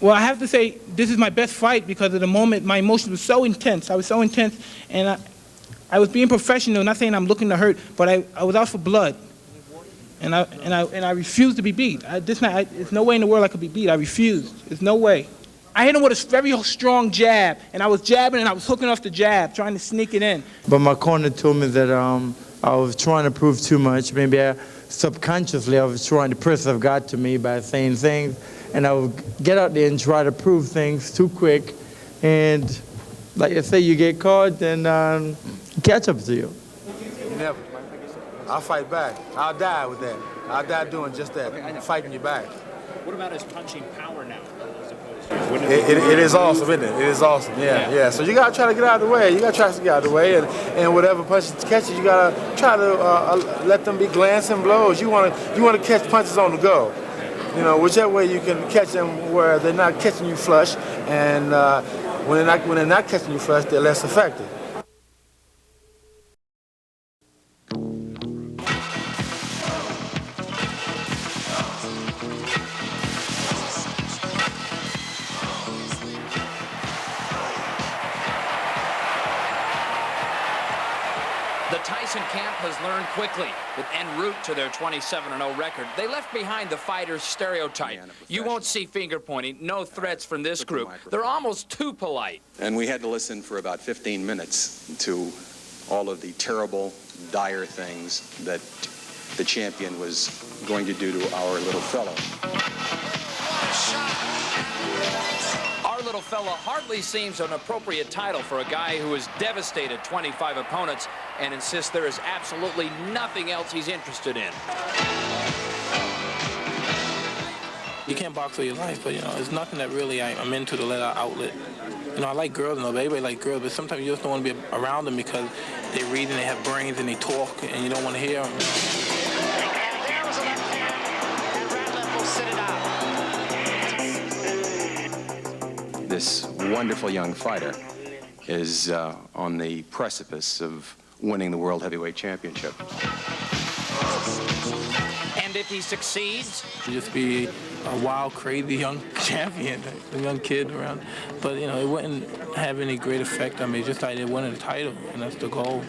Well, I have to say this is my best fight because at the moment my emotions were so intense. I was so intense, and I was being professional, not saying I'm looking to hurt, but I was out for blood, and I refused to be beat. There's no way in the world I could be beat. I refused. There's no way. I hit him with a very strong jab, and I was jabbing and I was hooking off the jab, trying to sneak it in. But my corner told me that I was trying to prove too much. Maybe subconsciously I was trying to press have got to me by saying things, and I would get out there and try to prove things too quick, and like I say, you get caught, then catch up to you. Never. I'll fight back. I'll die with that. I'll die doing just that, fighting you back. What about his punching power now? It is awesome, isn't it? It is awesome, yeah. So you gotta try to get out of the way. You gotta try to get out of the way, and whatever punches catches, you gotta try to let them be glancing blows. You wanna catch punches on the go. You know, whichever way you can catch them where they're not catching you flush, and when they're not catching you flush, they're less effective. The Tyson camp has learned quickly that en route to their 27-0 record, they left behind the fighter's stereotype. You won't see finger-pointing, no threats from this group. They're almost too polite. And we had to listen for about 15 minutes to all of the terrible, dire things that the champion was going to do to our little fellow. Our little fella hardly seems an appropriate title for a guy who has devastated 25 opponents and insists there is absolutely nothing else he's interested in. You can't box for your life, but, you know, it's nothing that really I'm into to let out outlet. You know, I like girls, and everybody likes girls, but sometimes you just don't want to be around them because they read and they have brains and they talk, and you don't want to hear them. This wonderful young fighter is on the precipice of winning the World Heavyweight Championship. And if he succeeds, To just be a wild, crazy young champion, a young kid around. But, you know, it wouldn't have any great effect on me. Just like they wanted a title, and that's the goal.